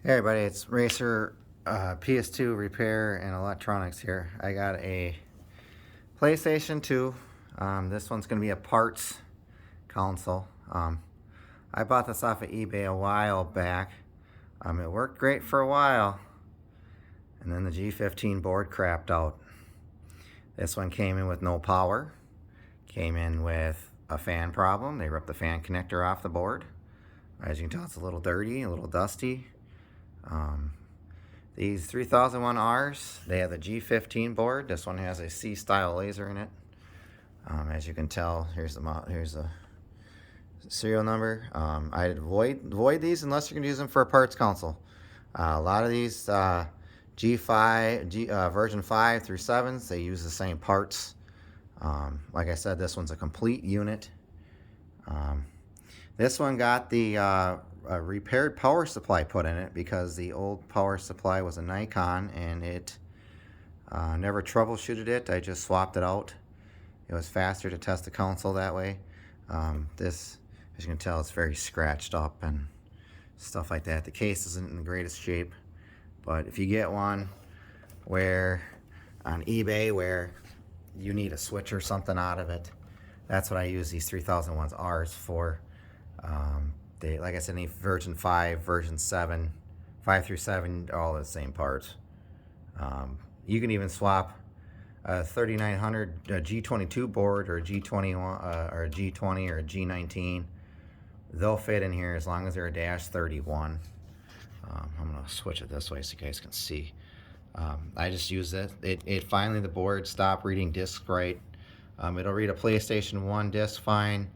Hey everybody, it's Racer PS2 Repair and Electronics here. I got a PlayStation 2. This one's going to be a parts console. I bought this off of eBay a while back. It worked great for a while, and then the G15 board crapped out. This one came in with no power, came in with a fan problem. They ripped the fan connector off the board. As you can tell, it's a little dirty, a little dusty. These 3001Rs, they have the G15 board. This one has a C-style laser in it. As you can tell, here's the serial number. I'd avoid these unless you're going to use them for a parts console. A lot of these version 5 through 7s, they use the same parts. Like I said, this one's a complete unit. This one got the a repaired power supply put in it because the old power supply was a Nikon and it never troubleshooted it. I just swapped it out. It was faster to test the console that way. This, as you can tell, it's very scratched up and stuff like that. The case isn't in the greatest shape, but if you get one where on eBay where you need a switch or something out of it, that's what I use these 3001Rs for. Like I said, any version 5, version 7, 5 through 7, all the same parts. You can even swap a 3900 G22 board or a G21 or a G20 or a G19. They'll fit in here as long as they're a -31. I'm going to switch it this way so you guys can see. I just use it. Finally, the board stopped reading discs right. It'll read a PlayStation 1 disc fine.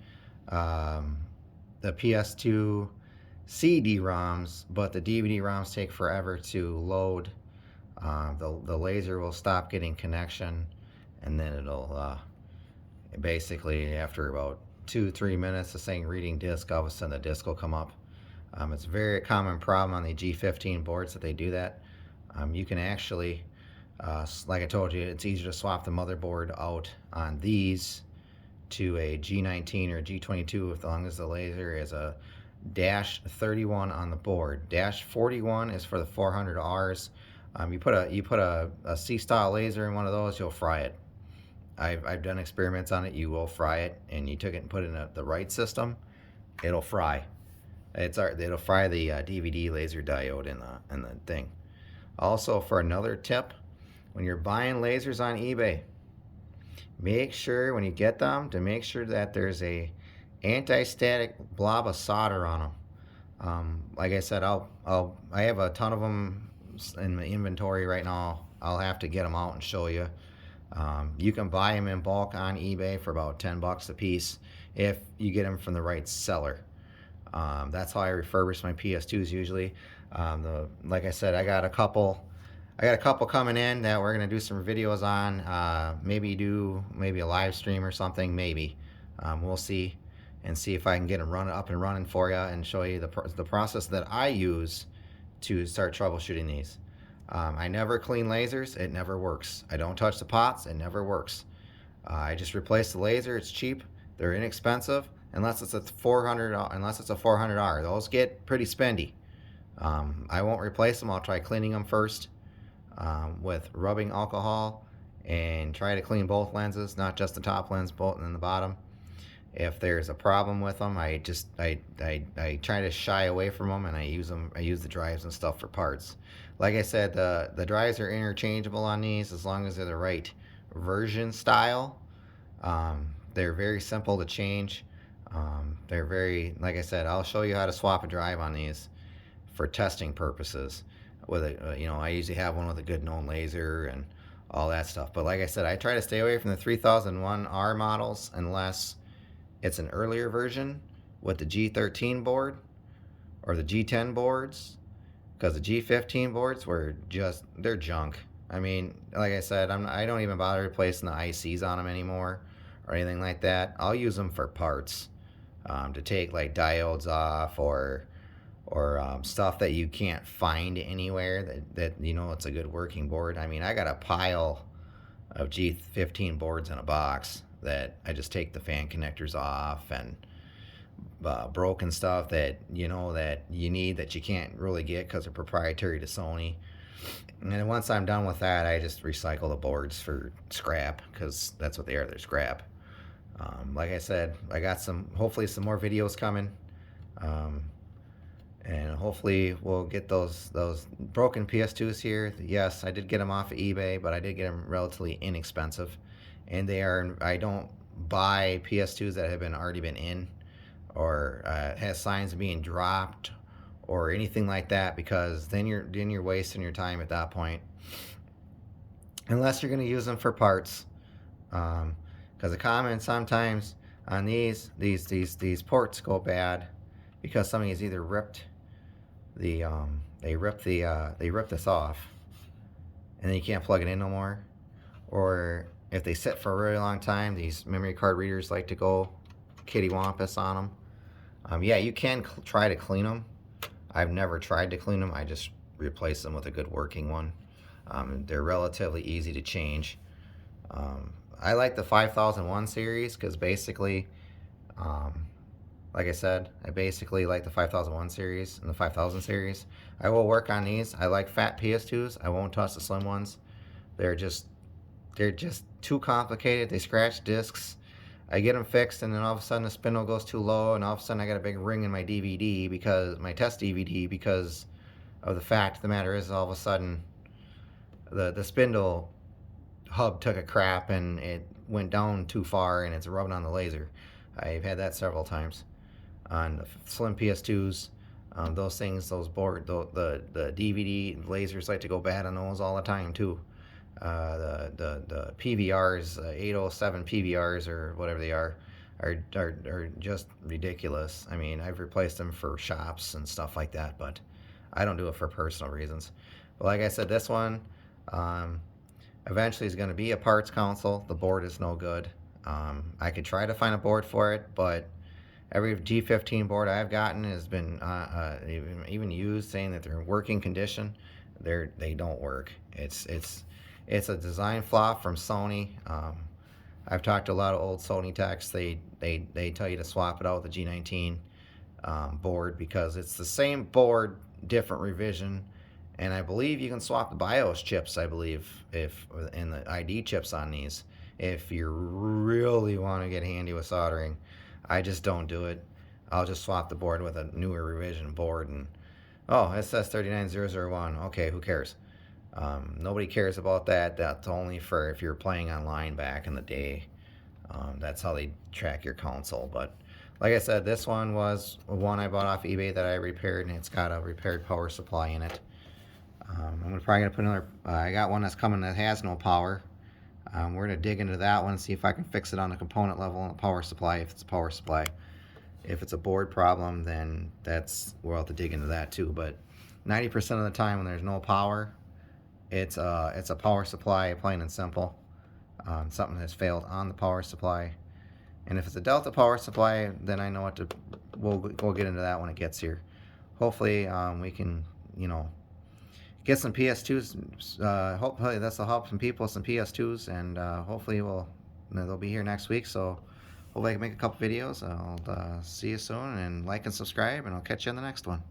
The PS2 CD-ROMs, but the DVD-ROMs take forever to load. The laser will stop getting connection, and then it'll basically, after about 2-3 minutes of saying reading disc, all of a sudden the disc will come up. It's a very common problem on the G15 boards that they do that. You can actually, like I told you, it's easier to swap the motherboard out on these to a G19 or G22 as long as the laser is a -31 on the board. -41 is for the 400Rs. You put a C-style laser in one of those, you'll fry it. I've done experiments on it. You will fry it, and you took it and put it in the right system, it'll fry. It'll fry the DVD laser diode in the thing. Also, for another tip, when you're buying lasers on eBay, make sure when you get them to make sure that there's a anti-static blob of solder on them. Like I said, I have a ton of them in my inventory right now. I'll have to get them out and show you. You can buy them in bulk on eBay for about 10 bucks a piece if you get them from the right seller. That's how I refurbish my PS2s usually. Like I said, I got a couple coming in that we're going to do some videos on. Maybe a live stream or something, maybe. We'll see, and see if I can get them up and running for you and show you the process that I use to start troubleshooting these. I never clean lasers. It never works. I don't touch the pots. It never works. I just replace the laser. It's cheap. They're inexpensive unless it's a 400R. Those get pretty spendy. I won't replace them. I'll try cleaning them first. With rubbing alcohol, and try to clean both lenses, not just the top lens, both and the bottom. If there's a problem with them, I try to shy away from them, and I use the drives and stuff for parts. Like I said, the drives are interchangeable on these as long as they're the right version style. They're very simple to change. They're very, like I said, I'll show you how to swap a drive on these for testing purposes. I usually have one with a good known laser and all that stuff. But like I said, I try to stay away from the 3001R models unless it's an earlier version with the G13 board or the G10 boards, because the G15 boards they're junk. I mean, like I said, I don't even bother replacing the ICs on them anymore or anything like that. I'll use them for parts, to take like diodes off or stuff that you can't find anywhere that it's a good working board. I mean, I got a pile of G15 boards in a box that I just take the fan connectors off and broken stuff that that you need that you can't really get because they're proprietary to Sony. And then once I'm done with that, I just recycle the boards for scrap because that's what they are. They're scrap. Like I said, I got hopefully some more videos coming. Um, and hopefully we'll get those broken PS2s here. Yes, I did get them off of eBay, but I did get them relatively inexpensive, and I don't buy PS2s that have already been in, or has signs of being dropped, or anything like that, because then you're wasting your time at that point, unless you're going to use them for parts. Because the comments sometimes on these ports go bad because somebody has either ripped they rip this off, and then you can't plug it in no more, or if they sit for a really long time, these memory card readers like to go kittywampus on them. Yeah, you can try to clean them. I've never tried to clean them. I just replace them with a good working one. They're relatively easy to change. I like the 5001 series because basically, like I said, I basically like the 5001 series and the 5000 series. I will work on these. I like fat PS2s. I won't touch the slim ones. They're just too complicated. They scratch discs. I get them fixed, and then all of a sudden the spindle goes too low, and all of a sudden I got a big ring in my DVD, because my test DVD, because of the fact of the matter is, all of a sudden the spindle hub took a crap and it went down too far and it's rubbing on the laser. I've had that several times on the slim PS2s. Those things, the DVD lasers like to go bad on those all the time too. The PVRs, 807 PVRs or whatever they are just ridiculous. I mean, I've replaced them for shops and stuff like that, but I don't do it for personal reasons. But like I said, this one eventually is going to be a parts console. The board is no good. I could try to find a board for it, but every G15 board I've gotten has been even used, saying that they're in working condition. They don't work. It's a design flaw from Sony. I've talked to a lot of old Sony techs. They tell you to swap it out with the G19 board, because it's the same board, different revision. And I believe you can swap the BIOS chips, I believe, and the ID chips on these, if you really want to get handy with soldering. I just don't do it. I'll just swap the board with a newer revision board, and oh, it says 39001. Okay, who cares? Nobody cares about that. That's only for if you're playing online back in the day. That's how they track your console. But like I said, this one was one I bought off eBay that I repaired, and it's got a repaired power supply in it. I'm probably going to put another, I got one that's coming that has no power. We're going to dig into that one and see if I can fix it on the component level on the power supply, if it's a power supply. If it's a board problem, then we'll have to dig into that too. But 90% of the time when there's no power, it's a power supply, plain and simple. Something has failed on the power supply. And if it's a Delta power supply, then I know we'll get into that when it gets here. Hopefully we can, get some PS2s. Hopefully this will help some people with some PS2s, and hopefully they'll be here next week. So hopefully I can make a couple videos. I'll see you soon, and like and subscribe, and I'll catch you in the next one.